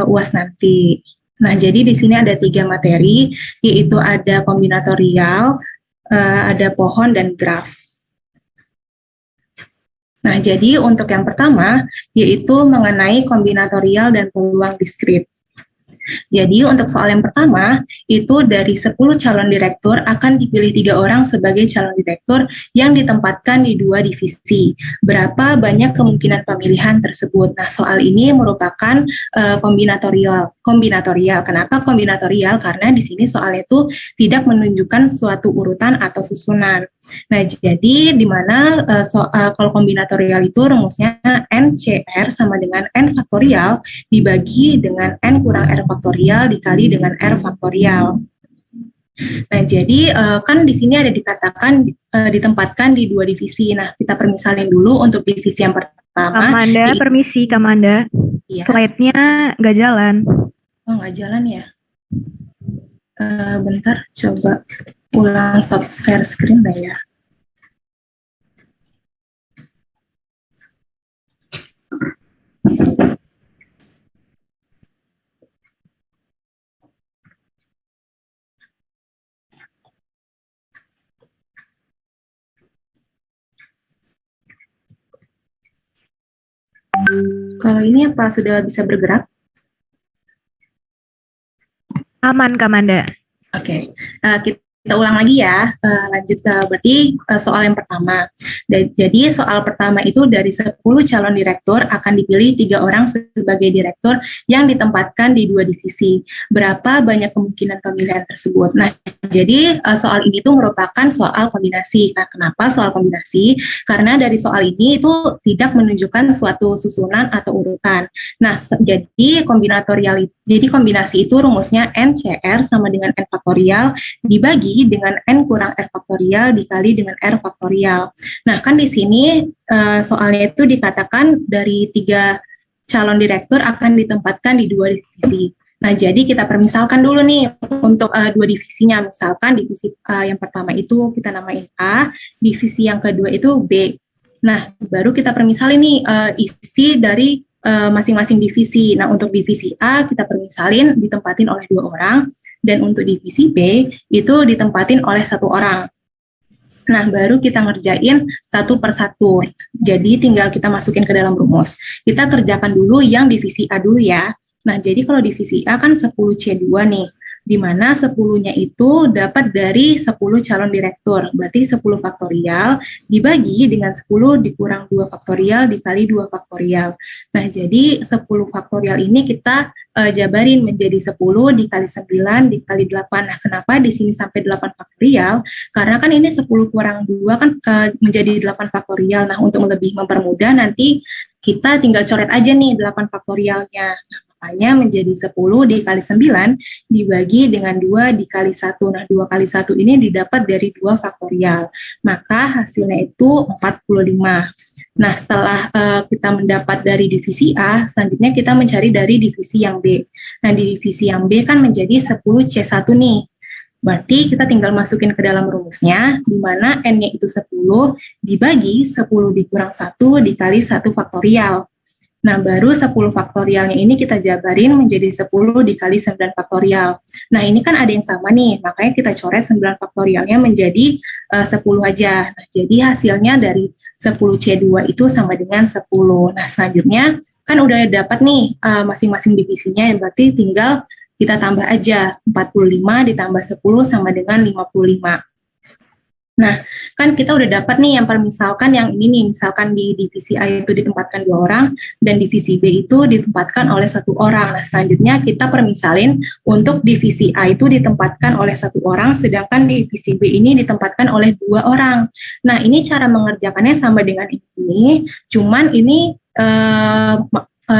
UAS nanti. Nah, jadi di sini ada 3 materi, yaitu ada kombinatorial, ada pohon, dan graf. Nah, jadi untuk yang pertama, yaitu mengenai kombinatorial dan peluang diskrit. Jadi untuk soal yang pertama, itu dari 10 calon direktur akan dipilih 3 orang sebagai calon direktur yang ditempatkan di 2 divisi. Berapa banyak kemungkinan pemilihan tersebut? Nah, soal ini merupakan kombinatorial. Kenapa kombinatorial? Karena di sini soalnya itu tidak menunjukkan suatu urutan atau susunan. Nah, jadi di mana kalau kombinatorial itu rumusnya NCR sama dengan N faktorial dibagi dengan N kurang R faktorial dikali dengan R faktorial. Nah, jadi kan di sini ada dikatakan ditempatkan di 2 divisi. Nah, kita permisalin dulu untuk divisi yang pertama. Kamanda, permisi Kamanda. Iya. Slide-nya nggak jalan. Oh, nggak jalan ya? Bentar, coba ulang stop share screen lah ya. Kalau ini apa sudah bisa bergerak? Aman, Kamanda. Oke, kita ulang lagi ya. Lanjut ke berarti soal yang pertama. Jadi soal pertama itu dari 10 calon direktur akan dipilih 3 orang sebagai direktur yang ditempatkan di 2 divisi. Berapa banyak kemungkinan pemilihan tersebut? Nah, jadi soal ini tuh merupakan soal kombinasi. Nah, kenapa soal kombinasi? Karena dari soal ini itu tidak menunjukkan suatu susunan atau urutan. Nah, jadi kombinasi itu rumusnya NCR sama dengan N faktorial dibagi dengan N kurang R faktorial dikali dengan R faktorial. Nah, kan di sini soalnya itu dikatakan dari 3 calon direktur akan ditempatkan di 2 divisi. Nah, jadi kita permisalkan dulu nih untuk 2 divisinya. Misalkan divisi yang pertama itu kita namain A, divisi yang kedua itu B. Nah, baru kita permisalin nih isi dari masing-masing divisi. Nah, untuk divisi A kita permisalin ditempatin oleh 2 orang, dan untuk divisi B itu ditempatin oleh 1 orang. Nah, baru kita ngerjain satu per satu. Jadi tinggal kita masukin ke dalam rumus. Kita kerjakan dulu yang divisi A dulu ya. Nah, jadi kalau divisi A kan 10C2 nih, di mana 10-nya itu dapat dari 10 calon direktur, berarti 10 faktorial dibagi dengan 10 dikurang 2 faktorial dikali 2 faktorial. Nah, jadi 10 faktorial ini kita jabarin menjadi 10 dikali 9 dikali 8. Nah, kenapa di sini sampai 8 faktorial? Karena kan ini 10 kurang 2 kan menjadi 8 faktorial. Nah, untuk lebih mempermudah nanti kita tinggal coret aja nih 8 faktorialnya. Nah, makanya menjadi 10 dikali 9 dibagi dengan 2 dikali 1. Nah, 2 kali 1 ini didapat dari 2 faktorial. Maka hasilnya itu 45. Nah, setelah kita mendapat dari divisi A, selanjutnya kita mencari dari divisi yang B. Nah, di divisi yang B kan menjadi 10C1 nih. Berarti kita tinggal masukin ke dalam rumusnya, di mana N-nya itu 10 dibagi 10 dikurang 1 dikali 1 faktorial. Nah, baru 10 faktorialnya ini kita jabarin menjadi 10 dikali 9 faktorial. Nah, ini kan ada yang sama nih, makanya kita coret 9 faktorialnya menjadi 10 aja. Nah, jadi hasilnya dari 10C2 itu sama dengan 10. Nah, selanjutnya kan udah dapat nih masing-masing divisinya, berarti tinggal kita tambah aja 45 ditambah 10 sama dengan 55. Nah, kan kita udah dapat nih yang permisalkan yang ini nih, misalkan di divisi A itu ditempatkan 2 orang, dan divisi B itu ditempatkan oleh 1 orang. Nah, selanjutnya kita permisalin untuk divisi A itu ditempatkan oleh 1 orang, sedangkan divisi B ini ditempatkan oleh 2 orang. Nah, ini cara mengerjakannya sama dengan ini, cuman ini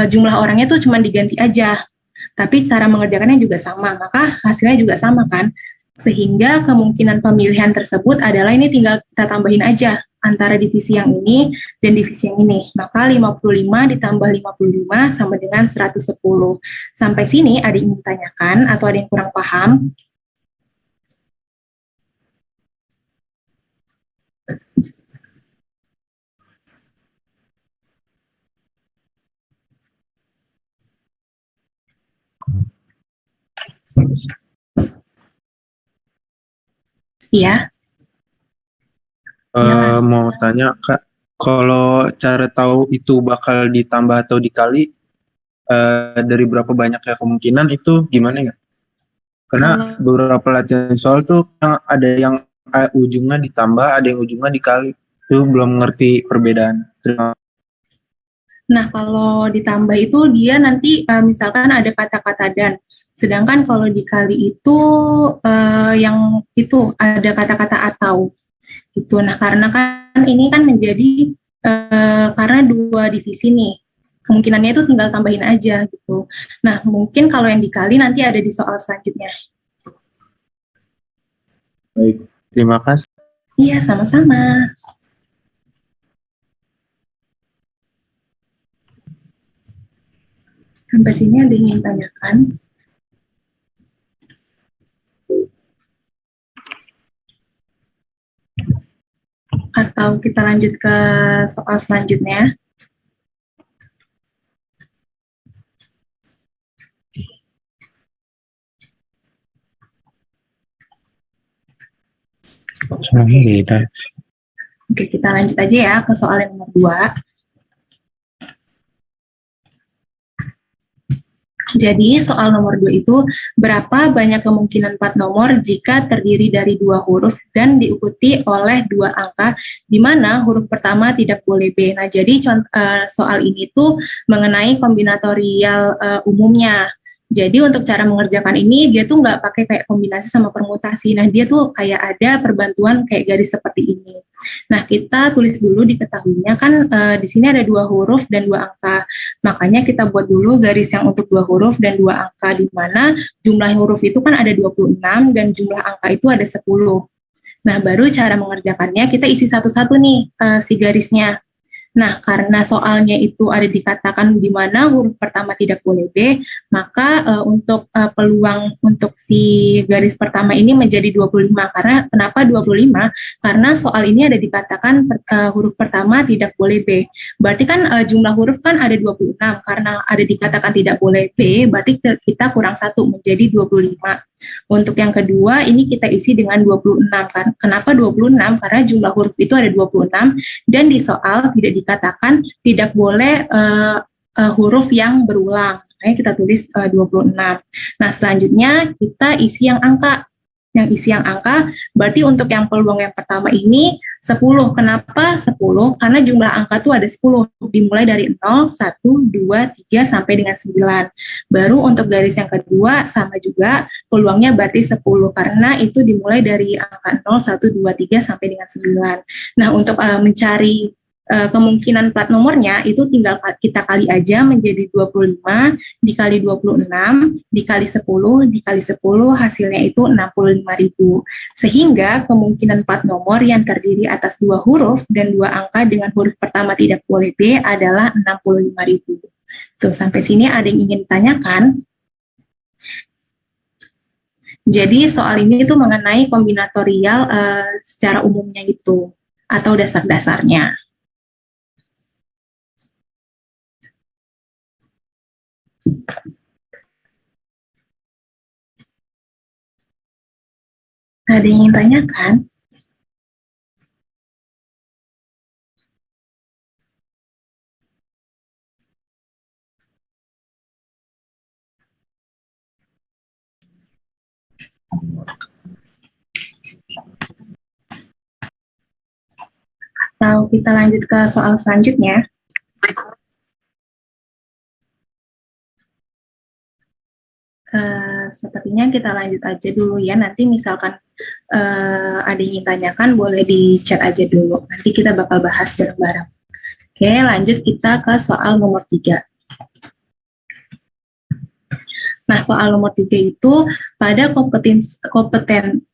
jumlah orangnya tuh cuman diganti aja. Tapi cara mengerjakannya juga sama, maka hasilnya juga sama kan? Sehingga kemungkinan pemilihan tersebut adalah ini tinggal kita tambahin aja antara divisi yang ini dan divisi yang ini. Maka 55 ditambah 55 sama dengan 110. Sampai sini ada yang ingin ditanyakan atau ada yang kurang paham? Iya. Iyalah. Mau tanya Kak, kalau cara tahu itu bakal ditambah atau dikali dari berapa banyaknya kemungkinan itu gimana ya? Karena Kalau beberapa latihan soal tuh ada yang ujungnya ditambah, ada yang ujungnya dikali. Itu belum ngerti perbedaan. Nah, kalau ditambah itu dia nanti misalkan ada kata-kata dan, sedangkan kalau dikali itu yang itu ada kata-kata atau gitu. Nah, karena kan ini kan menjadi karena dua divisi nih, kemungkinannya itu tinggal tambahin aja gitu. Nah, mungkin kalau yang dikali nanti ada di soal selanjutnya. Baik, terima kasih. Iya, sama-sama. Sampai sini ada yang ingin tanyakan? Atau kita lanjut ke soal selanjutnya? Oke, kita lanjut aja ya ke soal yang nomor 2. Jadi soal nomor 2 itu berapa banyak kemungkinan plat nomor jika terdiri dari 2 huruf dan diikuti oleh 2 angka di mana huruf pertama tidak boleh B. Nah, jadi soal ini tuh mengenai kombinatorial umumnya. Jadi untuk cara mengerjakan ini dia tuh nggak pakai kayak kombinasi sama permutasi. Nah, dia tuh kayak ada perbantuan kayak garis seperti ini. Nah, kita tulis dulu diketahuinya kan di sini ada 2 huruf dan 2 angka. Makanya kita buat dulu garis yang untuk 2 huruf dan 2 angka, di mana jumlah huruf itu kan ada 26 dan jumlah angka itu ada 10. Nah, baru cara mengerjakannya kita isi satu-satu nih si garisnya. Nah, karena soalnya itu ada dikatakan di mana huruf pertama tidak boleh B, maka untuk peluang untuk si garis pertama ini menjadi 25. Karena kenapa 25? Karena soal ini ada dikatakan huruf pertama tidak boleh B. Berarti kan jumlah huruf kan ada 26. Karena ada dikatakan tidak boleh B, berarti kita kurang 1 menjadi 25. Untuk yang kedua, ini kita isi dengan 26. Kenapa 26? Karena jumlah huruf itu ada 26 dan di soal tidak dikatakan tidak boleh huruf yang berulang. Makanya kita tulis 26. Nah, selanjutnya kita isi yang angka. Yang isi yang angka, berarti untuk yang peluang yang pertama ini 10. Kenapa 10? Karena jumlah angka itu ada 10. Dimulai dari 0, 1, 2, 3, sampai dengan 9. Baru untuk garis yang kedua sama juga peluangnya berarti 10. Karena itu dimulai dari angka 0, 1, 2, 3, sampai dengan 9. Nah, untuk mencari kemungkinan plat nomornya itu tinggal kita kali aja menjadi 25 dikali 26 dikali 10 dikali 10 hasilnya itu 65.000. Sehingga kemungkinan plat nomor yang terdiri atas 2 huruf dan 2 angka dengan huruf pertama tidak boleh B adalah 65.000. Tuh, sampai sini ada yang ingin ditanyakan? Jadi soal ini itu mengenai kombinatorial secara umumnya gitu atau dasar-dasarnya. Ada yang ingin tanyakan? Atau kita lanjut ke soal selanjutnya? Sepertinya kita lanjut aja dulu ya. Nanti misalkan ada yang ingin tanyakan, boleh di chat aja dulu. Nanti kita bakal bahas bareng-bareng. Oke, lanjut kita ke soal nomor 3. Nah, soal nomor 3 itu pada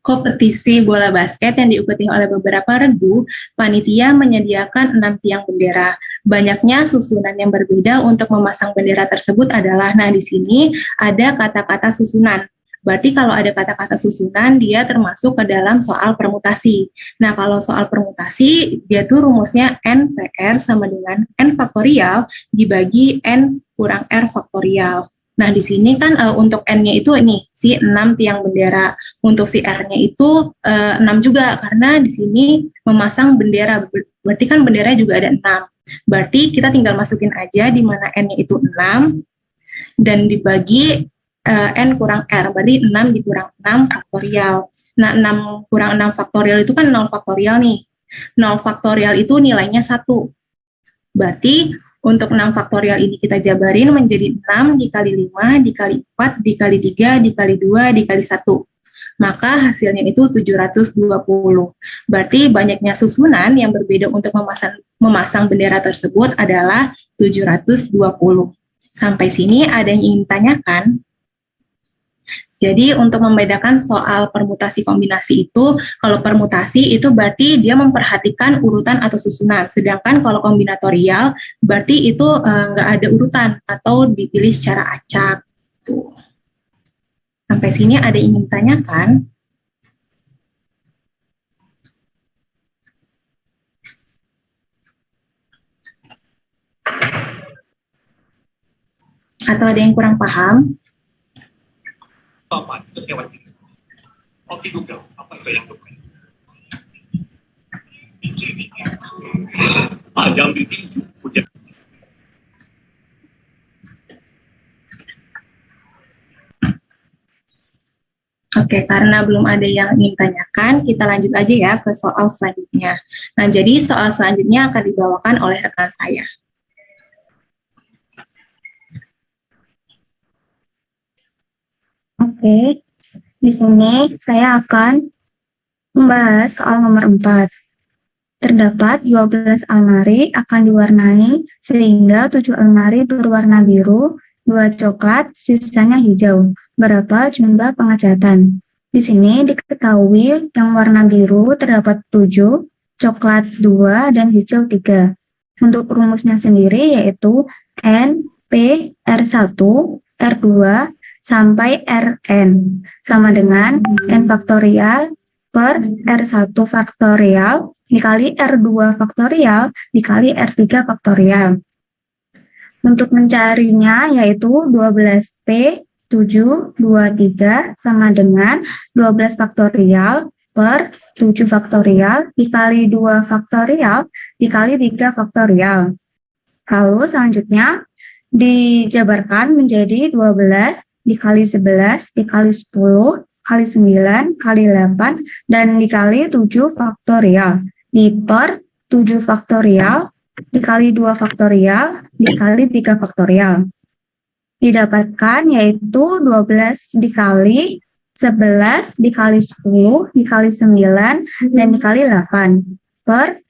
kompetisi bola basket yang diikuti oleh beberapa regu, panitia menyediakan 6 tiang bendera. Banyaknya susunan yang berbeda untuk memasang bendera tersebut adalah, nah di sini ada kata-kata susunan. Berarti kalau ada kata-kata susunan, dia termasuk ke dalam soal permutasi. Nah, kalau soal permutasi, dia tuh rumusnya N/R sama dengan N faktorial dibagi N kurang R faktorial. Nah, di sini kan untuk N-nya itu nih, si 6 tiang bendera. Untuk si R-nya itu 6 juga, karena di sini memasang bendera. Berarti kan bendera juga ada 6. Berarti kita tinggal masukin aja di mana N-nya itu 6, dan dibagi N kurang R. Berarti 6 dikurang 6 faktorial. Nah, 6 kurang 6 faktorial itu kan 0 faktorial nih. 0 faktorial itu nilainya 1. Berarti untuk 6 faktorial ini kita jabarin menjadi 6 dikali 5, dikali 4, dikali 3, dikali 2, dikali 1. Maka hasilnya itu 720. Berarti banyaknya susunan yang berbeda untuk memasang bendera tersebut adalah 720. Sampai sini ada yang ingin tanyakan? Jadi untuk membedakan soal permutasi kombinasi itu, kalau permutasi itu berarti dia memperhatikan urutan atau susunan, sedangkan kalau kombinatorial berarti itu nggak ada urutan atau dipilih secara acak. Tuh. Sampai sini ada yang ingin tanyakan? Atau ada yang kurang paham? Apa itu hewan ini? Oke Google, apa itu yang dokumen? Yang ditinju punya. Oke, karena belum ada yang ingin tanyakan, kita lanjut aja ya ke soal selanjutnya. Nah, jadi soal selanjutnya akan dibawakan oleh rekan saya. Oke, di sini saya akan membahas soal nomor 4. Terdapat 12 almari akan diwarnai sehingga 7 almari berwarna biru, 2 coklat, sisanya hijau. Berapa jumlah pengecatan? Di sini diketahui yang warna biru terdapat 7, coklat 2, dan hijau 3. Untuk rumusnya sendiri yaitu N, P, R1, R2, sampai Rn sama dengan N faktorial per R1 faktorial dikali R2 faktorial dikali R3 faktorial. Untuk mencarinya yaitu 12P 7, 2, 3 sama dengan 12 faktorial per 7 faktorial dikali 2 faktorial dikali 3 faktorial. Lalu selanjutnya dijabarkan menjadi 12 dikali 11, dikali 10, kali 9, kali 8, dan dikali 7 faktorial. Per 7 faktorial, dikali 2 faktorial, dikali 3 faktorial. Didapatkan yaitu 12 dikali 11, dikali 10, dikali 9, dan dikali 8. Per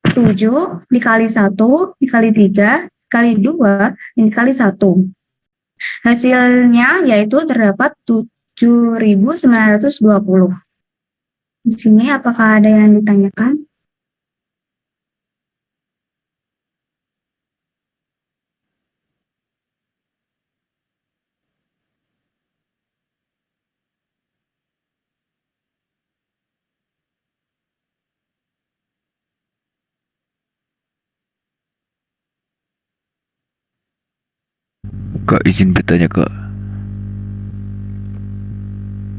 7 dikali 1, dikali 3, dikali 2, dan dikali 1. Hasilnya yaitu terdapat 7.920. Di sini apakah ada yang ditanyakan? Kak, izin bertanya, Kak.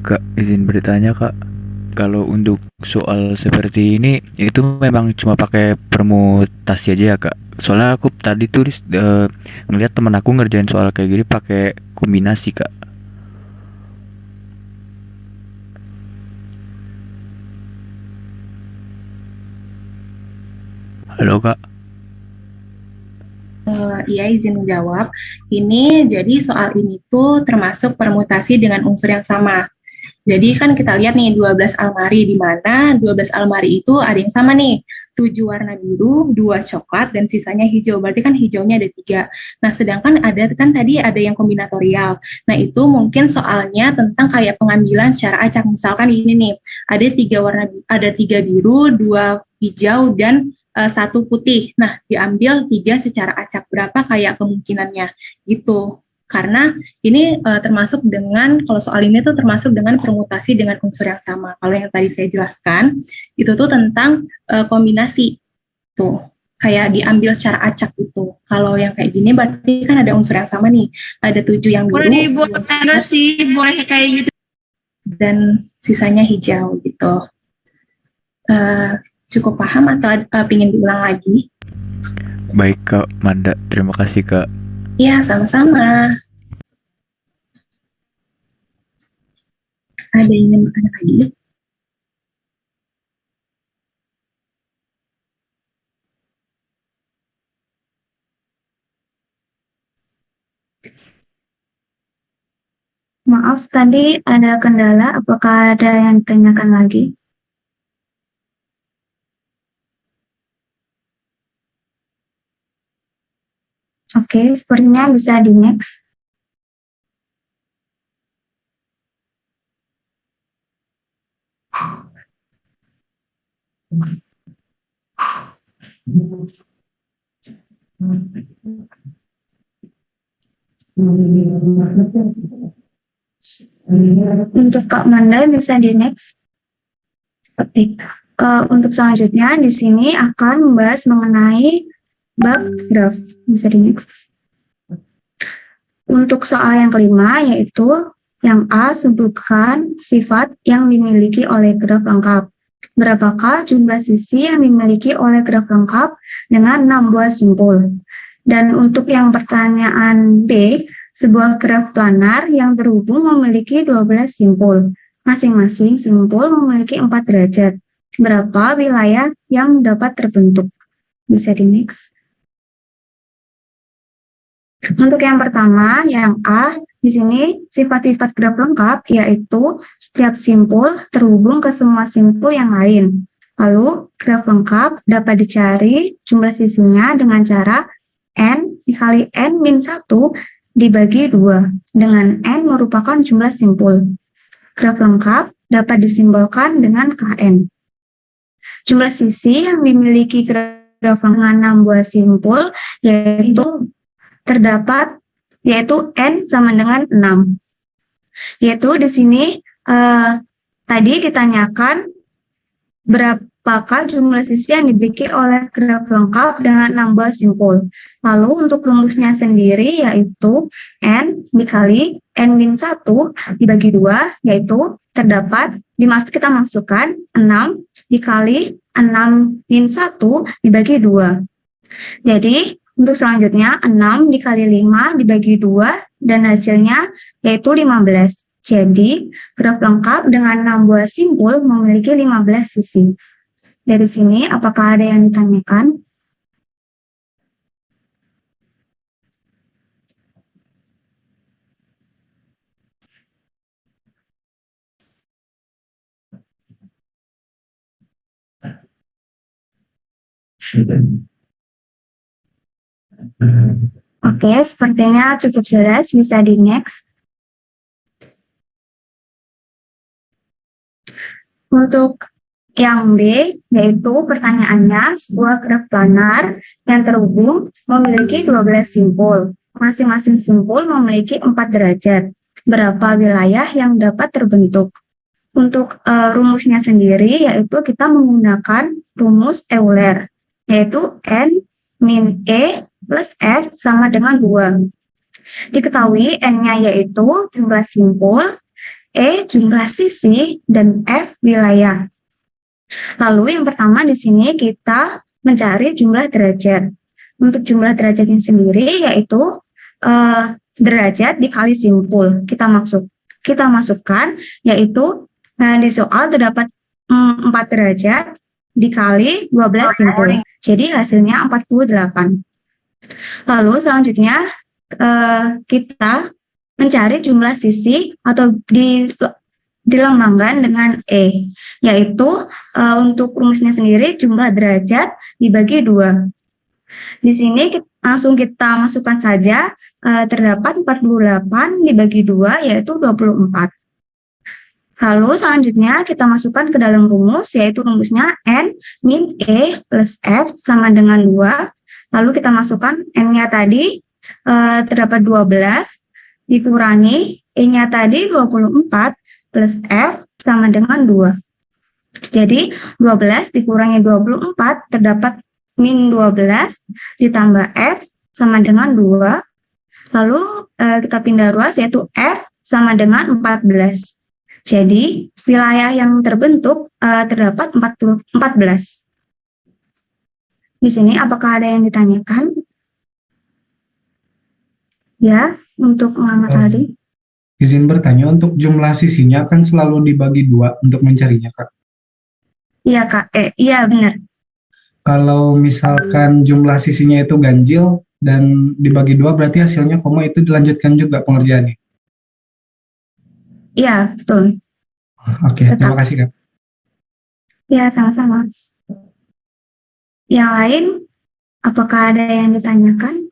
Kak, izin bertanya, Kak. Kalau untuk soal seperti ini, itu memang cuma pakai permutasi aja ya, Kak? Soalnya aku tadi tuh ngeliat temen aku ngerjain soal kayak gini pakai kombinasi, Kak. Halo, Kak. Iya, izin menjawab. Ini jadi soal ini tuh termasuk permutasi dengan unsur yang sama. Jadi kan kita lihat nih 12 almari, di mana 12 almari itu ada yang sama nih, 7 warna biru, 2 coklat, dan sisanya hijau. Berarti kan hijaunya ada 3. Nah, sedangkan ada kan tadi ada yang kombinatorial. Nah, itu mungkin soalnya tentang kayak pengambilan secara acak. Misalkan ini nih, ada 3 biru, 2 hijau, dan 1 putih. Nah, diambil 3 secara acak. Berapa kayak kemungkinannya gitu. Karena ini termasuk dengan, kalau soal ini tuh termasuk dengan permutasi dengan unsur yang sama. Kalau yang tadi saya jelaskan, itu tuh tentang kombinasi. Tuh, kayak diambil secara acak gitu. Kalau yang kayak gini berarti kan ada unsur yang sama nih. Ada 7 yang biru. Boleh dibuat ada sih, boleh kayak gitu. Dan sisanya hijau gitu. Cukup paham atau ingin diulang lagi? Baik Kak Manda, terima kasih Kak. Iya, sama-sama. Ada yang ingin bertanya lagi? Maaf, tadi ada kendala. Apakah ada yang ditanyakan lagi? Oke, sepertinya bisa di next. Untuk Kak Manda bisa di next. Oke. Untuk selanjutnya di sini akan membahas mengenai bab graf. Bisa di next. Untuk soal yang kelima yaitu yang A, sebutkan sifat yang dimiliki oleh graf lengkap. Berapakah jumlah sisi yang dimiliki oleh graf lengkap dengan 6 buah simpul? Dan untuk yang pertanyaan B, sebuah graf planar yang terhubung memiliki 12 simpul. Masing-masing simpul memiliki 4 derajat. Berapa wilayah yang dapat terbentuk? Bisa di next. Untuk yang pertama, yang A, di sini sifat-sifat graf lengkap yaitu setiap simpul terhubung ke semua simpul yang lain. Lalu, graf lengkap dapat dicari jumlah sisinya dengan cara N dikali N min 1 dibagi 2, dengan N merupakan jumlah simpul. Graf lengkap dapat disimbolkan dengan KN. Jumlah sisi yang dimiliki graf dengan 6 buah simpul yaitu terdapat yaitu N sama dengan 6. Yaitu di sini tadi ditanyakan berapakah jumlah sisi yang dimiliki oleh graf lengkap dengan 6 buah simpul. Lalu untuk rumusnya sendiri yaitu N dikali N min 1 dibagi 2, yaitu terdapat kita masukkan 6 dikali 6 min 1 dibagi 2. Jadi untuk selanjutnya 6 dikali 5 dibagi 2 dan hasilnya yaitu 15. Jadi graf lengkap dengan 6 buah simpul memiliki 15 sisi. Dari sini apakah ada yang ditanyakan? Oke, sepertinya cukup jelas, bisa di next. Untuk yang B, yaitu pertanyaannya sebuah graf planar yang terhubung memiliki 12 simpul. Masing-masing simpul memiliki 4 derajat. Berapa wilayah yang dapat terbentuk? Untuk rumusnya sendiri, yaitu kita menggunakan rumus Euler, yaitu N min E plus F sama dengan 2. Diketahui N-nya yaitu jumlah simpul, E jumlah sisi, dan F wilayah. Lalu yang pertama di sini kita mencari jumlah derajat. Untuk jumlah derajatnya sendiri yaitu derajat dikali simpul. Kita masukkan yaitu di soal terdapat 4 derajat dikali 12 simpul. Jadi hasilnya 48. Lalu selanjutnya kita mencari jumlah sisi atau dilambangkan dengan E, yaitu untuk rumusnya sendiri jumlah derajat dibagi 2. Di sini langsung kita masukkan saja terdapat 48 dibagi 2 yaitu 24. Lalu selanjutnya kita masukkan ke dalam rumus yaitu rumusnya N min E plus F sama dengan 2. Lalu kita masukkan N-nya tadi terdapat 12 dikurangi E-nya tadi 24 plus F sama dengan 2. Jadi 12 dikurangi 24 terdapat min 12 ditambah F sama dengan 2. Lalu kita pindah ruas yaitu F sama dengan 14. Jadi wilayah yang terbentuk terdapat 14. Di sini apakah ada yang ditanyakan? Ya, untuk Muhammad Ali. Izin bertanya, untuk jumlah sisinya kan selalu dibagi 2 untuk mencarinya, Kak. Iya, Kak. Iya, benar. Kalau misalkan jumlah sisinya itu ganjil dan dibagi 2, berarti hasilnya koma, itu dilanjutkan juga pengerjaannya. Iya, betul. Oke, terima kasih, Kak. Ya, sama-sama. Yang lain, apakah ada yang ditanyakan?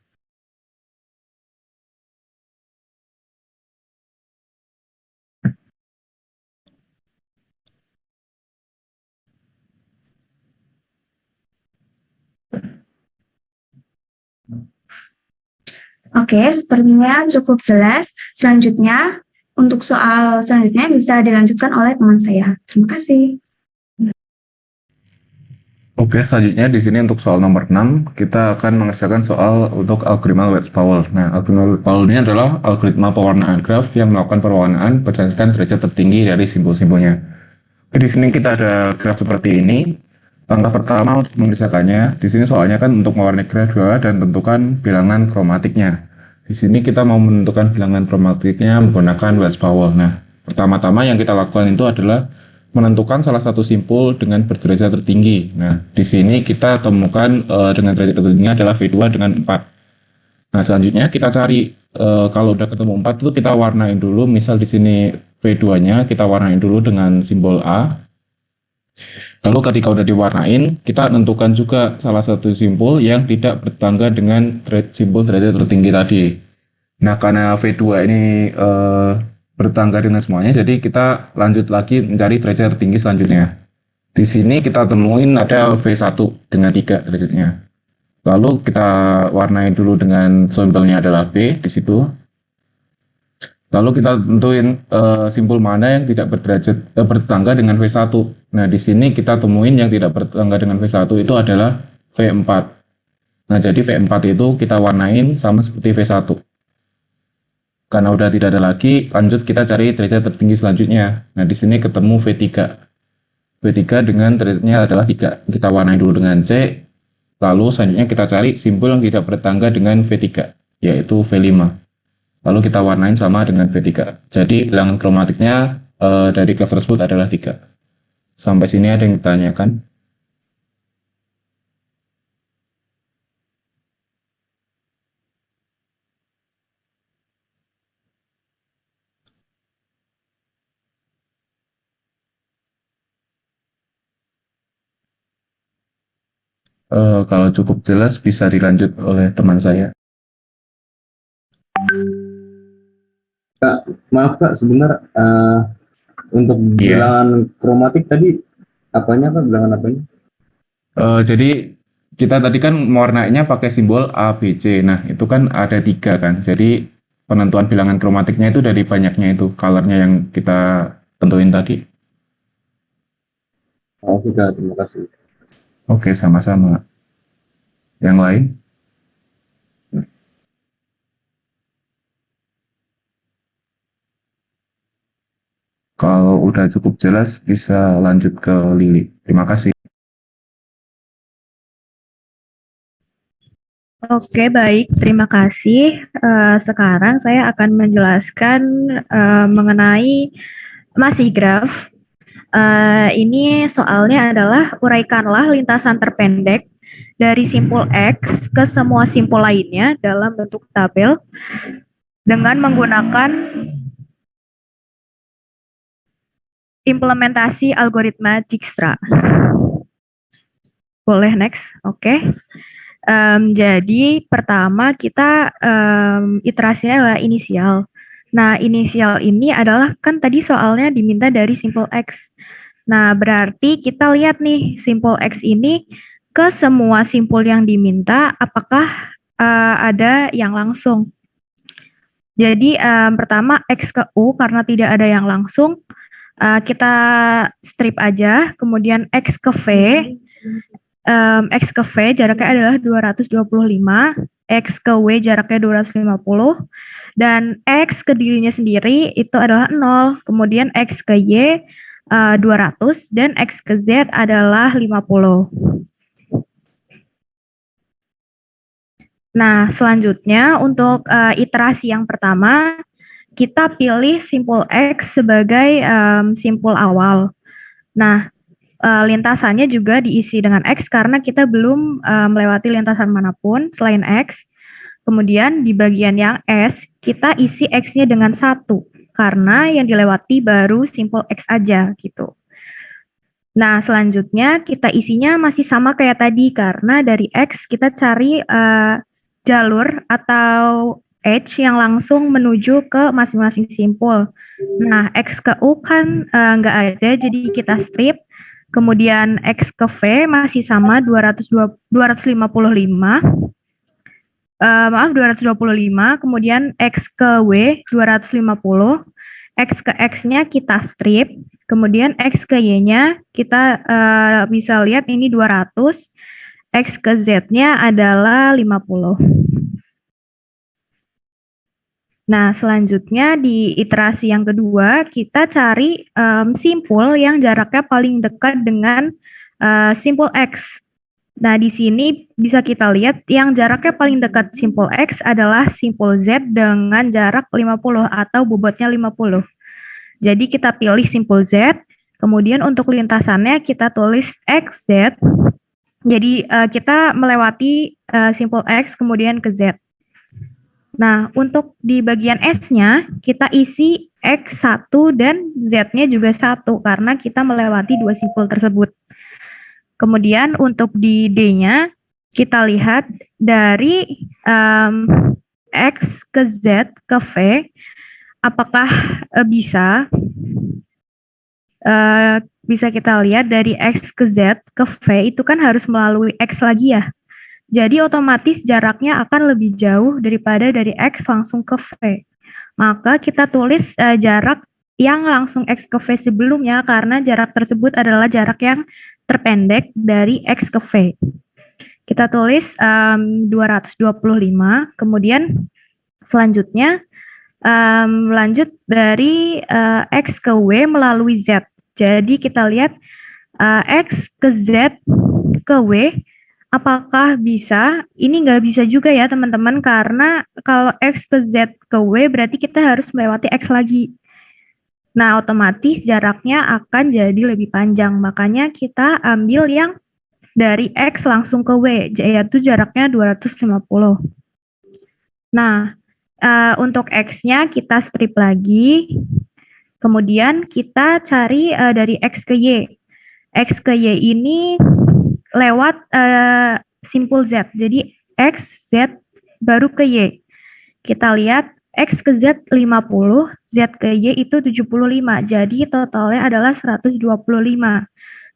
Oke, sepertinya cukup jelas. Selanjutnya, untuk soal selanjutnya bisa dilanjutkan oleh teman saya. Terima kasih. Oke, selanjutnya di sini untuk soal nomor 6, kita akan mengerjakan soal untuk algoritma Wedge-Powell. Nah, algoritma Wedge-Powell ini adalah algoritma pewarnaan graf yang melakukan perwarnaan berdasarkan derajat tertinggi dari simbol-simbolnya. Di sini kita ada graf seperti ini. Langkah pertama untuk mengerjakannya, di sini soalnya kan untuk mewarnai graf 2 dan tentukan bilangan kromatiknya. Di sini kita mau menentukan bilangan kromatiknya menggunakan Wedge-Powell. Nah, pertama-tama yang kita lakukan itu adalah menentukan salah satu simpul dengan berderajat tertinggi. Nah, di sini kita temukan dengan derajat tertingginya adalah V2 dengan 4. Nah, selanjutnya kita cari kalau udah ketemu 4 itu kita warnain dulu. Misal di sini V2-nya kita warnain dulu dengan simbol A. Lalu ketika udah diwarnain, kita tentukan juga salah satu simpul yang tidak bertangga dengan simbol derajat tertinggi tadi. Nah, karena V2 ini bertangga dengan semuanya, jadi kita lanjut lagi mencari derajat tertinggi selanjutnya. Di sini kita temuin ada V1 dengan 3 derajatnya. Lalu kita warnai dulu dengan simbolnya adalah B di situ. Lalu kita tentuin simpul mana yang tidak bertangga dengan V1. Nah, di sini kita temuin yang tidak bertangga dengan V1 itu adalah V4. Nah, jadi V4 itu kita warnain sama seperti V1. Karena udah tidak ada lagi, lanjut kita cari derajat tertinggi selanjutnya. Nah, di sini ketemu V3. V3 dengan derajatnya adalah 3. Kita warnai dulu dengan C. Lalu selanjutnya kita cari simpul yang tidak bertangga dengan V3, yaitu V5. Lalu kita warnain sama dengan V3. Jadi bilangan kromatiknya dari graf tersebut adalah 3. Sampai sini ada yang ditanyakan? Kalau cukup jelas bisa dilanjut oleh teman saya. Kak, maaf Kak, sebentar untuk bilangan kromatik tadi apanya Kak, bilangan apanya? Jadi kita tadi kan mewarnainya pakai simbol A, B, C. Nah, itu kan ada 3 kan. Jadi penentuan bilangan kromatiknya itu dari banyaknya itu, colornya yang kita tentuin tadi. Oh, sudah, terima kasih. Oke, sama-sama. Yang lain? Kalau udah cukup jelas, bisa lanjut ke Lili. Terima kasih. Oke, baik. Terima kasih. Sekarang saya akan menjelaskan mengenai masih graf. Ini soalnya adalah uraikanlah lintasan terpendek dari simpul X ke semua simpul lainnya dalam bentuk tabel dengan menggunakan implementasi algoritma Dijkstra. Boleh next? Oke. Jadi pertama kita iterasinya adalah inisial. Nah, inisial ini adalah kan tadi soalnya diminta dari simpul X. Nah, berarti kita lihat nih simpul X ini ke semua simpul yang diminta apakah ada yang langsung. Jadi pertama X ke U karena tidak ada yang langsung kita strip aja, kemudian X ke V X ke V jaraknya adalah 225, X ke W jaraknya 250, dan X ke dirinya sendiri itu adalah 0, kemudian X ke Y 200, dan X ke Z adalah 50. Nah, selanjutnya untuk iterasi yang pertama, kita pilih simpul X sebagai simpul awal. Nah, lintasannya juga diisi dengan X karena kita belum melewati lintasan manapun selain X. Kemudian di bagian yang S, kita isi X-nya dengan 1, karena yang dilewati baru simpul X aja gitu. Nah, selanjutnya kita isinya masih sama kayak tadi, karena dari X kita cari jalur atau edge yang langsung menuju ke masing-masing simpul. Nah, X ke U kan nggak ada, jadi kita strip. Kemudian X ke V masih sama 255. 225. Kemudian X ke W 250. X ke X-nya kita strip. Kemudian X ke Y-nya kita bisa lihat ini 200. X ke Z-nya adalah 50. Nah, selanjutnya di iterasi yang kedua, kita cari simpul yang jaraknya paling dekat dengan simpul X. Nah, di sini bisa kita lihat yang jaraknya paling dekat simpul X adalah simpul Z dengan jarak 50 atau bobotnya 50. Jadi kita pilih simpul Z, kemudian untuk lintasannya kita tulis XZ. Jadi kita melewati simpul X kemudian ke Z. Nah, untuk di bagian S-nya kita isi X1 dan Z-nya juga 1 karena kita melewati dua simpul tersebut. Kemudian untuk di D-nya kita lihat dari X ke Z ke V apakah bisa bisa kita lihat dari X ke Z ke V itu kan harus melalui X lagi ya. Jadi otomatis jaraknya akan lebih jauh daripada dari X langsung ke V. Maka kita tulis jarak yang langsung X ke V sebelumnya karena jarak tersebut adalah jarak yang terpendek dari X ke V. Kita tulis 225, kemudian selanjutnya lanjut dari X ke W melalui Z. Jadi kita lihat X ke Z ke W, apakah bisa? Ini nggak bisa juga ya teman-teman, karena kalau X ke Z ke W berarti kita harus melewati X lagi. Nah, otomatis jaraknya akan jadi lebih panjang. Makanya kita ambil yang dari X langsung ke W, yaitu jaraknya 250. Nah, untuk X-nya kita strip lagi. Kemudian kita cari dari X ke Y. X ke Y ini lewat simpul Z. Jadi X, Z, baru ke Y. Kita lihat X ke Z 50, Z ke Y itu 75. Jadi totalnya adalah 125.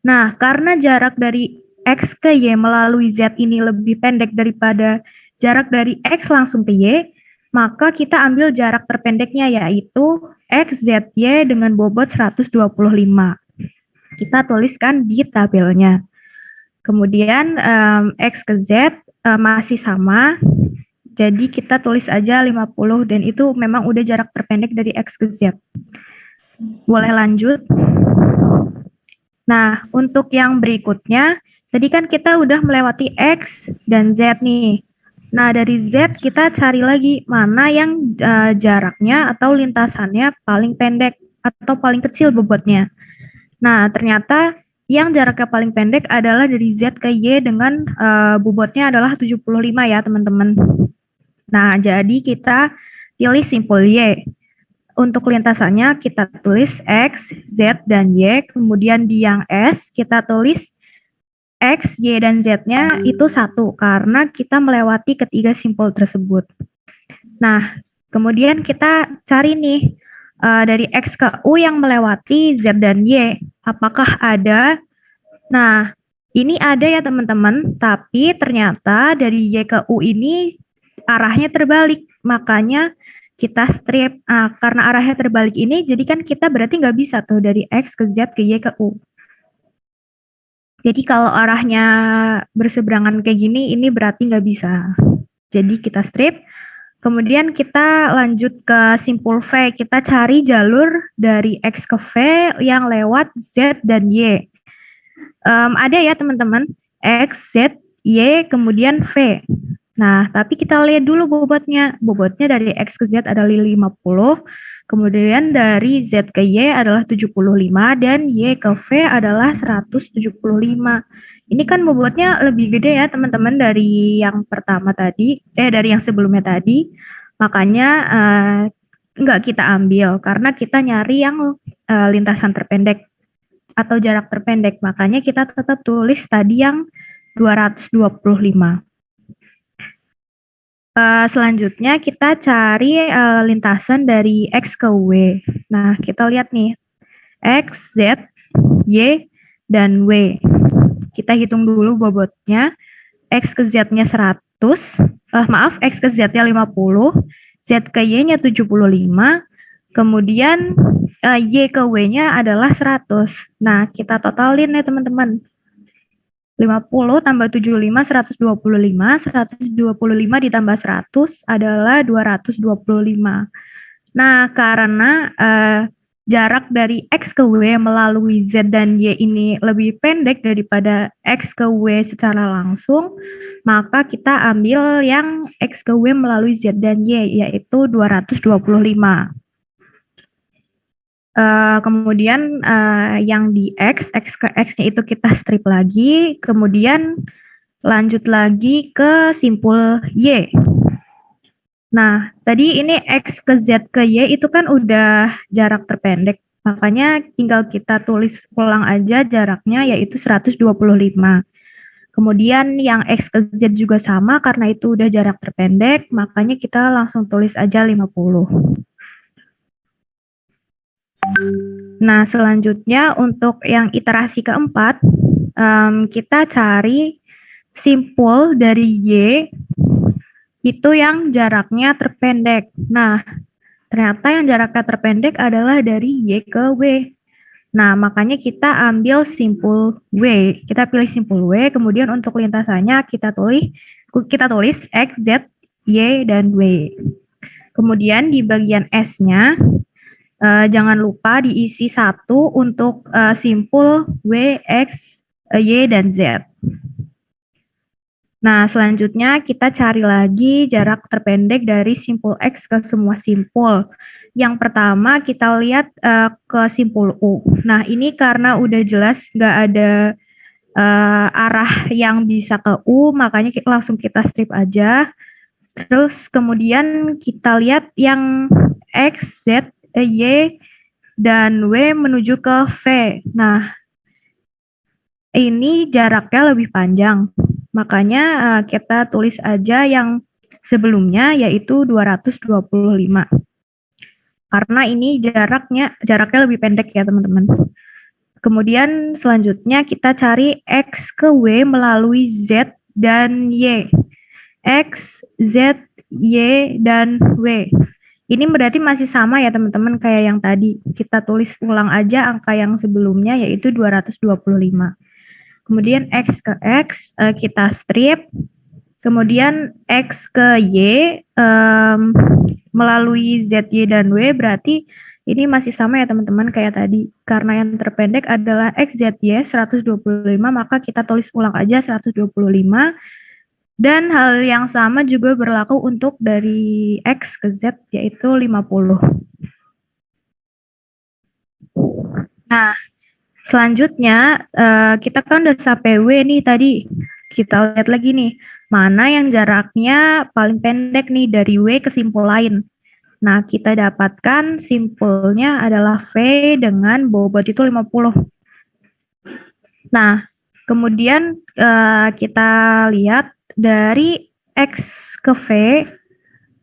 Nah, karena jarak dari X ke Y melalui Z ini lebih pendek daripada jarak dari X langsung ke Y, maka kita ambil jarak terpendeknya yaitu XZY dengan bobot 125. Kita tuliskan di tabelnya. Kemudian X ke Z masih sama, jadi kita tulis aja 50 dan itu memang udah jarak terpendek dari X ke Z. Boleh lanjut? Nah, untuk yang berikutnya, tadi kan kita udah melewati X dan Z nih. Nah, dari Z kita cari lagi mana yang jaraknya atau lintasannya paling pendek atau paling kecil bobotnya. Nah, ternyata yang jaraknya paling pendek adalah dari Z ke Y dengan bobotnya adalah 75 ya, teman-teman. Nah, jadi kita pilih simpul Y. Untuk lintasannya kita tulis X, Z, dan Y. Kemudian di yang S kita tulis X, Y, dan Z-nya itu 1 karena kita melewati ketiga simpul tersebut. Nah, kemudian kita cari nih dari X ke U yang melewati Z dan Y. Apakah ada? Nah, ini ada ya teman-teman, tapi ternyata dari Y ke U ini arahnya terbalik. Makanya kita strip. Karena arahnya terbalik ini, jadi kan kita berarti nggak bisa tuh dari X ke Z ke Y ke U. Jadi kalau arahnya berseberangan kayak gini, ini berarti nggak bisa. Jadi kita strip. Kemudian kita lanjut ke simpul V. Kita cari jalur dari X ke V yang lewat Z dan Y. Ada ya teman-teman, X, Z, Y, kemudian V. Nah, tapi kita lihat dulu bobotnya. Bobotnya dari X ke Z adalah 50, kemudian dari Z ke Y adalah 75, dan Y ke V adalah 175. Ini kan bobotnya lebih gede ya teman-teman dari yang pertama tadi, dari yang sebelumnya tadi. Makanya nggak kita ambil, karena kita nyari yang lintasan terpendek atau jarak terpendek. Makanya kita tetap tulis tadi yang 225. Selanjutnya kita cari lintasan dari X ke W. Nah, kita lihat nih, X, Z, Y, dan W. Kita hitung dulu bobotnya. X ke Z-nya 100, X ke Z-nya 50, Z ke Y-nya 75, kemudian Y ke W-nya adalah 100. Nah, kita totalin ya teman-teman. 50 tambah 75, 125, 125 ditambah 100 adalah 225. Nah, karena jarak dari X ke W melalui Z dan Y ini lebih pendek daripada X ke W secara langsung, maka kita ambil yang X ke W melalui Z dan Y, yaitu 225. Kemudian yang di X ke X-nya itu kita strip lagi, kemudian lanjut lagi ke simpul Y. Nah, tadi ini X ke Z ke Y itu kan udah jarak terpendek, makanya tinggal kita tulis ulang aja jaraknya, yaitu 125. Kemudian yang X ke Z juga sama, karena itu udah jarak terpendek, makanya kita langsung tulis aja 50. Nah, selanjutnya untuk yang iterasi keempat, kita cari simpul dari Y, itu yang jaraknya terpendek. Nah, ternyata yang jaraknya terpendek adalah dari Y ke W. Nah, makanya kita ambil simpul W. Kita pilih simpul W, kemudian untuk lintasannya kita tulis X, Z, Y, dan W. Kemudian di bagian S-nya, jangan lupa diisi 1 untuk simpul W, X, Y, dan Z. Nah, selanjutnya kita cari lagi jarak terpendek dari simpul X ke semua simpul. Yang pertama kita lihat ke simpul U. Nah, ini karena udah jelas nggak ada arah yang bisa ke U, makanya langsung kita strip aja. Terus kemudian kita lihat yang X, Z, Y, dan W menuju ke V. Nah, ini jaraknya lebih panjang. Makanya kita tulis aja yang sebelumnya, yaitu 225. Karena ini jaraknya lebih pendek ya teman-teman. Kemudian selanjutnya kita cari X ke W melalui Z dan Y. X, Z, Y, dan W. Ini berarti masih sama ya teman-teman kayak yang tadi. Kita tulis ulang aja angka yang sebelumnya, yaitu 225. Kemudian X ke X kita strip, kemudian X ke Y melalui Z, Y, dan W, berarti ini masih sama ya teman-teman kayak tadi. Karena yang terpendek adalah X, Z, Y 125, maka kita tulis ulang aja 125. Dan hal yang sama juga berlaku untuk dari X ke Z, yaitu 50. Nah, selanjutnya, kita kan udah sampai W nih tadi. Kita lihat lagi nih, mana yang jaraknya paling pendek nih dari W ke simpul lain. Nah, kita dapatkan simpulnya adalah V dengan bobot itu 50. Nah, kemudian kita lihat dari X ke V,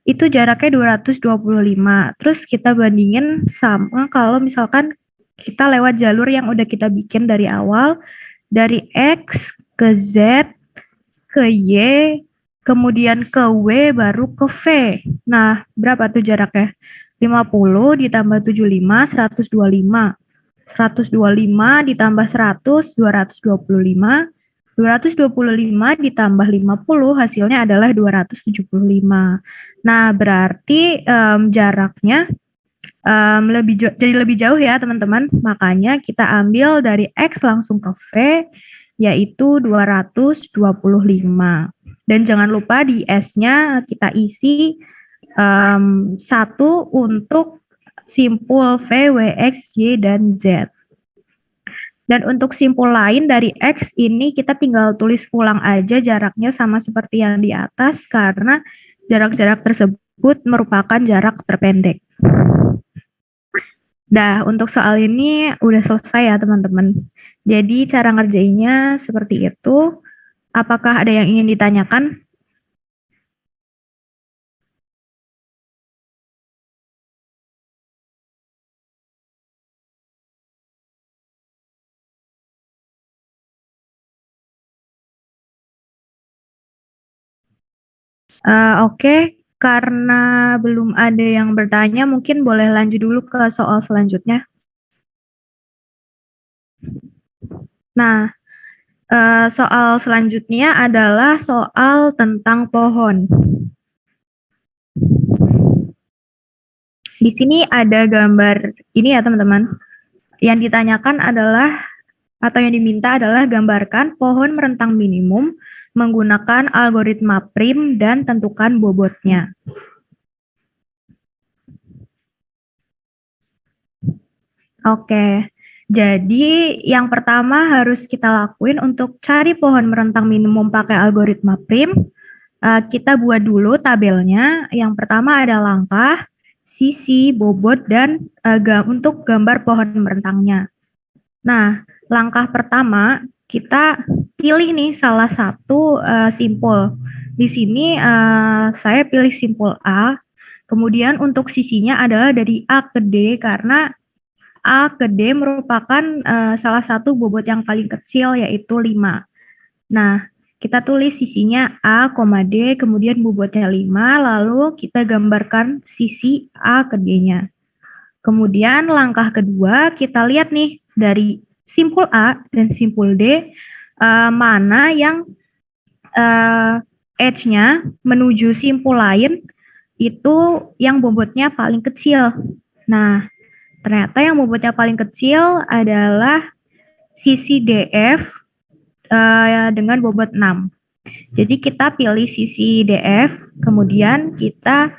itu jaraknya 225. Terus kita bandingin sama kalau misalkan kita lewat jalur yang udah kita bikin dari awal, dari X ke Z, ke Y, kemudian ke W, baru ke V. Nah, berapa tuh jaraknya? 50 ditambah 75, 125. 125 ditambah 100, 225. 225 ditambah 50 hasilnya adalah 275. Nah, berarti jaraknya jadi lebih jauh ya teman-teman. Makanya kita ambil dari X langsung ke V, yaitu 225. Dan jangan lupa di S-nya kita isi 1 untuk simpul V, W, X, Y, dan Z. Dan untuk simpul lain dari X ini kita tinggal tulis ulang aja jaraknya sama seperti yang di atas karena jarak-jarak tersebut merupakan jarak terpendek. Nah, untuk soal ini udah selesai ya teman-teman. Jadi cara ngerjainnya seperti itu. Apakah ada yang ingin ditanyakan? Oke, karena belum ada yang bertanya, mungkin boleh lanjut dulu ke soal selanjutnya. Nah, soal selanjutnya adalah soal tentang pohon. Di sini ada gambar ini ya teman-teman. Yang ditanyakan adalah, atau yang diminta adalah gambarkan pohon merentang minimum menggunakan algoritma prim dan tentukan bobotnya. Oke, jadi yang pertama harus kita lakuin untuk cari pohon merentang minimum pakai algoritma prim, kita buat dulu tabelnya. Yang pertama ada langkah, sisi, bobot, dan untuk gambar pohon merentangnya. Nah, langkah pertama kita pilih nih salah satu simpul. Di sini saya pilih simpul A. Kemudian untuk sisinya adalah dari A ke D karena A ke D merupakan salah satu bobot yang paling kecil yaitu 5. Nah, kita tulis sisinya A, D, kemudian bobotnya 5, lalu kita gambarkan sisi A ke D-nya. Kemudian langkah kedua kita lihat nih dari simpul A dan simpul D, mana yang edge-nya menuju simpul lain itu yang bobotnya paling kecil. Nah, ternyata yang bobotnya paling kecil adalah sisi DF dengan bobot 6. Jadi kita pilih sisi DF, kemudian kita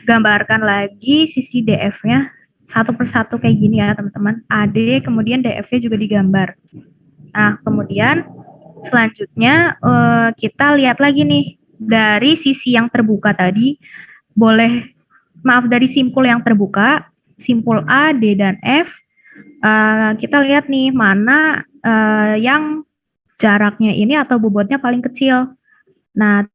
gambarkan lagi sisi DF-nya satu persatu kayak gini ya teman-teman. AD, kemudian DF-nya juga digambar. Nah, kemudian selanjutnya kita lihat lagi nih dari sisi yang terbuka tadi, dari simpul yang terbuka, simpul A, D, dan F, kita lihat nih mana yang jaraknya ini atau bobotnya paling kecil. Nah,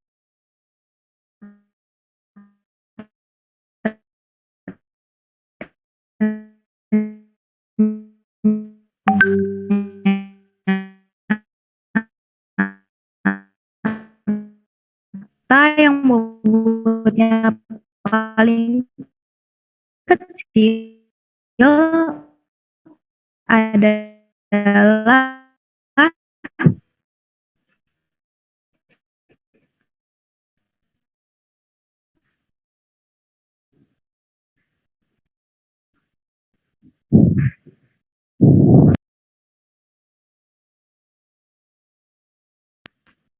yang bobotnya paling kecil adalah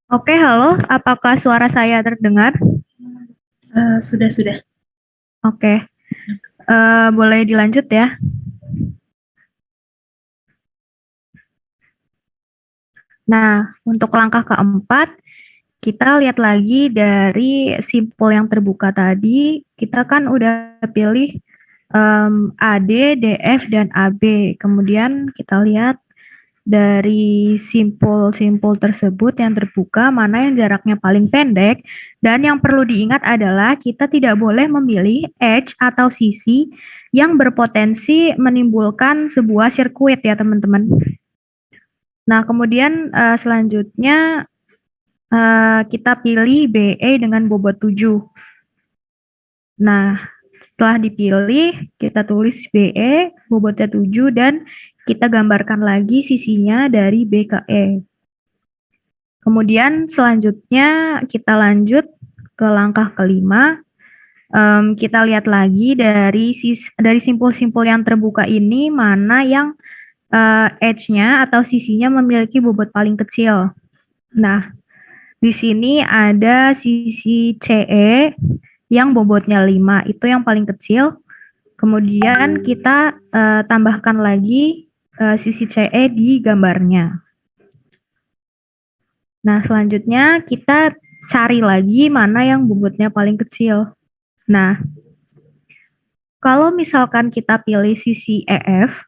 Oke, halo. Apakah suara saya terdengar? Sudah. Oke. Boleh dilanjut ya. Nah, untuk langkah keempat, kita lihat lagi dari simpul yang terbuka tadi, kita kan udah pilih AD, DF, dan AB. Kemudian kita lihat dari simpul-simpul tersebut yang terbuka, mana yang jaraknya paling pendek, dan yang perlu diingat adalah kita tidak boleh memilih edge atau sisi yang berpotensi menimbulkan sebuah sirkuit ya teman-teman. Nah, kemudian selanjutnya kita pilih BE dengan bobot 7. Nah, setelah dipilih, kita tulis BE, bobotnya 7, dan kita gambarkan lagi sisinya dari B ke E. Kemudian selanjutnya kita lanjut ke langkah kelima. Kita lihat lagi dari simpul-simpul yang terbuka ini mana yang edge-nya atau sisinya memiliki bobot paling kecil. Nah, di sini ada sisi CE yang bobotnya 5, itu yang paling kecil. Kemudian kita tambahkan lagi sisi CE di gambarnya. Nah, selanjutnya kita cari lagi mana yang bobotnya paling kecil. Nah, kalau misalkan kita pilih sisi EF,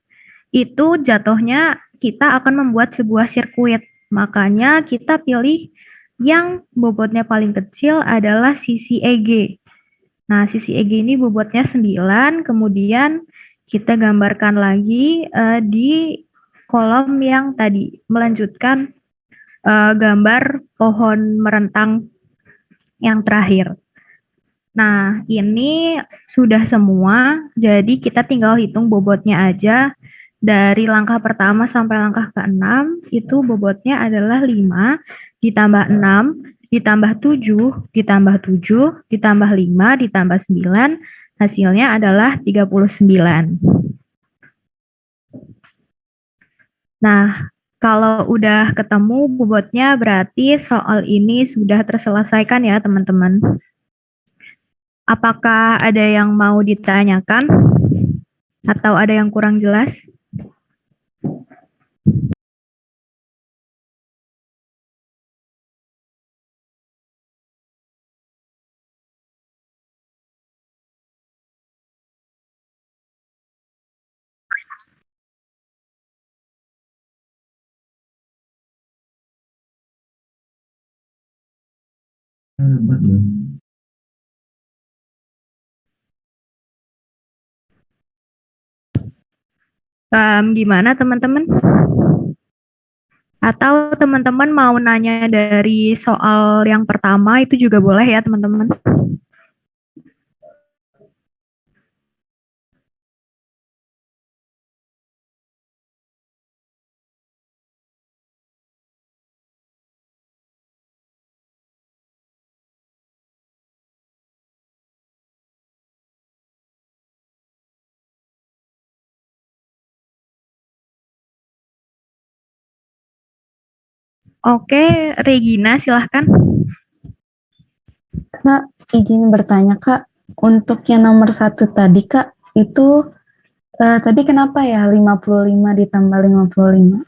itu jatuhnya kita akan membuat sebuah sirkuit. Makanya kita pilih yang bobotnya paling kecil adalah sisi EG. Nah, sisi EG ini bobotnya 9, kemudian kita gambarkan lagi di kolom yang tadi, melanjutkan gambar pohon merentang yang terakhir. Nah, ini sudah semua, jadi kita tinggal hitung bobotnya aja. Dari langkah pertama sampai langkah ke-6, itu bobotnya adalah 5, ditambah 6, ditambah 7, ditambah 7, ditambah 5, ditambah 9, hasilnya adalah 39. Nah, kalau udah ketemu bobotnya, berarti soal ini sudah terselesaikan ya, teman-teman. Apakah ada yang mau ditanyakan? Atau ada yang kurang jelas? Gimana teman-teman? Atau teman-teman mau nanya dari soal yang pertama itu juga boleh ya teman-teman. Oke, Regina silahkan. Kak, izin bertanya Kak, untuk yang nomor 1 tadi Kak, itu tadi kenapa ya 55 ditambah 55?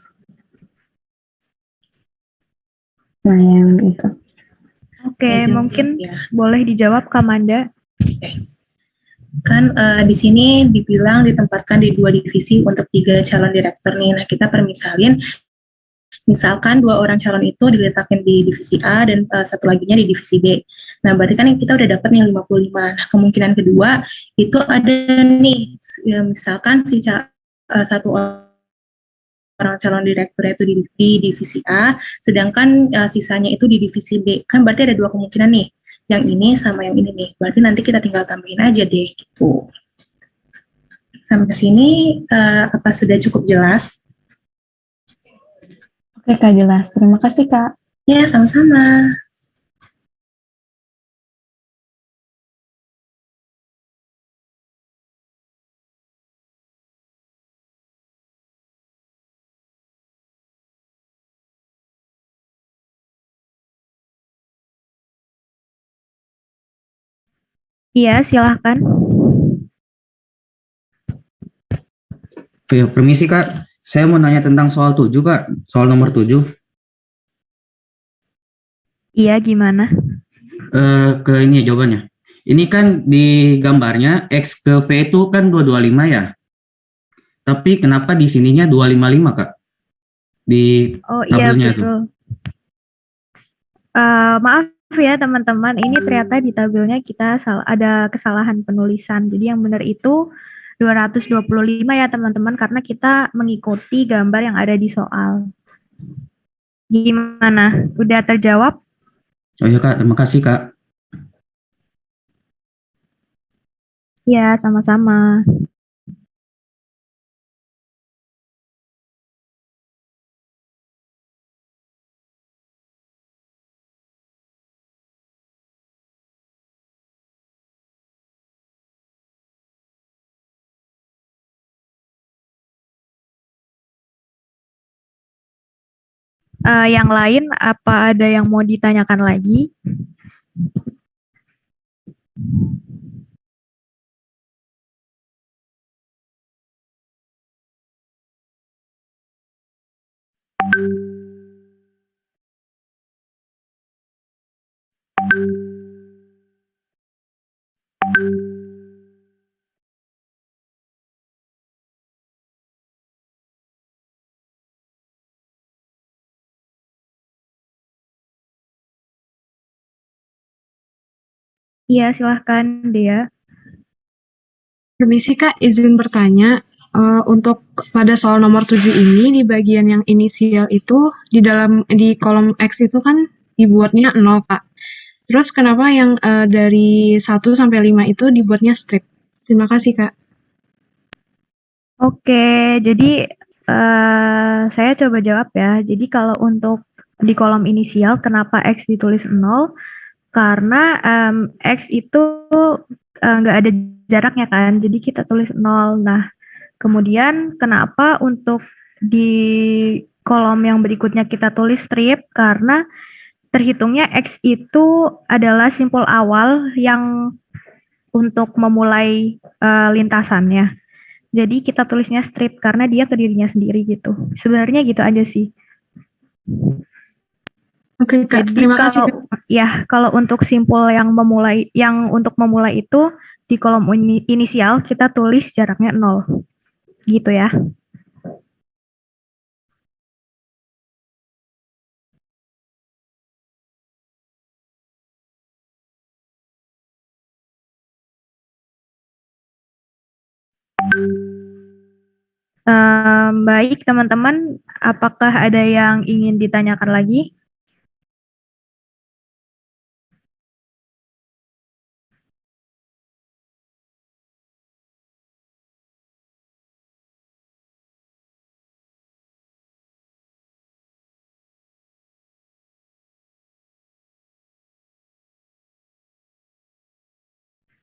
Nah, yang itu. Oke, mungkin boleh dijawab Kak Manda. Kan di sini dibilang ditempatkan di 2 divisi untuk 3 calon direktur nih. Nah, kita permisalin, misalkan 2 orang calon itu diletakin di divisi A dan satu laginya di divisi B. Nah, berarti kan kita udah dapat nih 55. Nah, kemungkinan kedua itu ada nih, ya, misalkan si satu orang calon direktur itu di divisi A, sedangkan sisanya itu di divisi B. Kan berarti ada 2 kemungkinan nih, yang ini sama yang ini nih. Berarti nanti kita tinggal tambahin aja deh, gitu. Sampai sini apa sudah cukup jelas? Oke Kak, jelas. Terima kasih Kak. Ya, sama-sama. Iya, silahkan. Permisi Kak, saya mau nanya tentang soal 7 Kak, soal nomor 7. Iya, gimana? Ke ini jawabannya. Ini kan di gambarnya X ke V itu kan 225 ya. Tapi kenapa di sininya 255 Kak? Di tabelnya itu. Maaf ya teman-teman, ini ternyata di tabelnya kita ada kesalahan penulisan. Jadi yang benar itu 225 ya teman-teman, karena kita mengikuti gambar yang ada di soal. Gimana? Udah terjawab? Oh iya Kak, terima kasih Kak. Ya, sama-sama. Yang lain apa ada yang mau ditanyakan lagi? Iya, silahkan Dea. Permisi Kak, izin bertanya. Untuk pada soal nomor 7 ini, di bagian yang inisial itu, di kolom X itu kan dibuatnya 0, Kak. Terus kenapa yang dari 1 sampai 5 itu dibuatnya strip? Terima kasih, Kak. Oke, jadi saya coba jawab ya. Jadi kalau untuk di kolom inisial, kenapa X ditulis 0? Karena X itu nggak ada jaraknya kan, jadi kita tulis 0. Nah, kemudian kenapa untuk di kolom yang berikutnya kita tulis strip? Karena terhitungnya X itu adalah simpul awal yang untuk memulai lintasannya. Jadi kita tulisnya strip karena dia ke dirinya sendiri gitu. Sebenarnya gitu aja sih. Oke, Kak. Jadi Terima kasih, kalau Kak. ya kalau untuk simpul yang untuk memulai itu di kolom inisial kita tulis jaraknya 0. Gitu ya. Baik teman-teman, apakah ada yang ingin ditanyakan lagi?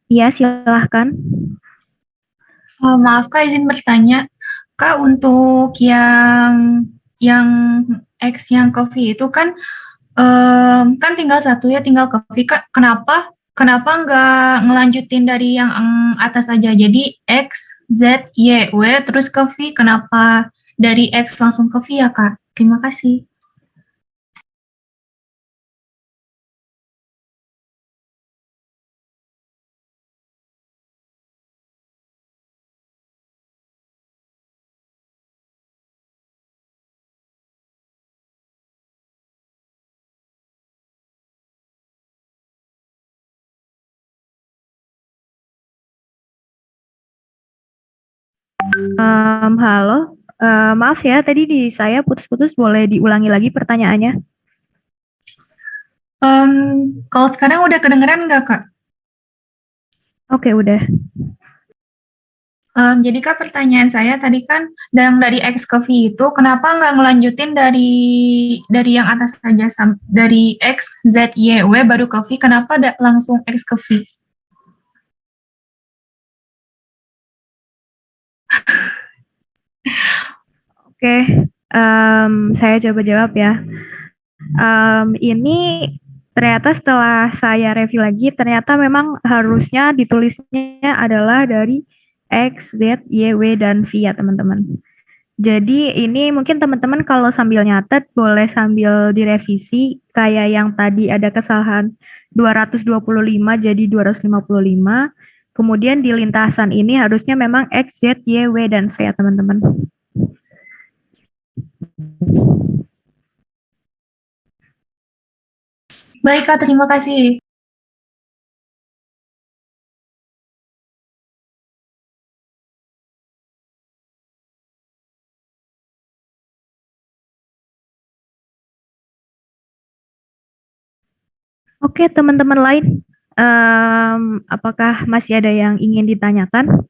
Iya, silahkan. Maaf Kak, izin bertanya. Kak, untuk yang X yang coffee itu kan kan tinggal satu ya, tinggal coffee. Kak, kenapa nggak ngelanjutin dari yang atas aja? Jadi X, Z, Y, W, terus coffee. Kenapa dari X langsung coffee ya, Kak? Terima kasih. Halo, maaf ya tadi di saya putus-putus, boleh diulangi lagi pertanyaannya? Kalau sekarang udah kedengeran nggak, Kak? Oke, udah. Jadi Kak, pertanyaan saya tadi kan dari X ke V itu kenapa nggak ngelanjutin dari yang atas saja dari X, Z, Y, W baru ke V, kenapa langsung X ke V? Oke, saya coba jawab ya. Ini ternyata setelah saya review lagi, ternyata memang harusnya ditulisnya adalah dari X, Z, Y, W, dan V ya teman-teman. Jadi ini mungkin teman-teman kalau sambil nyatet boleh sambil direvisi, kayak yang tadi ada kesalahan 225 jadi 255. Kemudian di lintasan ini harusnya memang X, Z, Y, W, dan V ya teman-teman. Baik Kak, terima kasih. Oke, teman-teman lain, apakah masih ada yang ingin ditanyakan?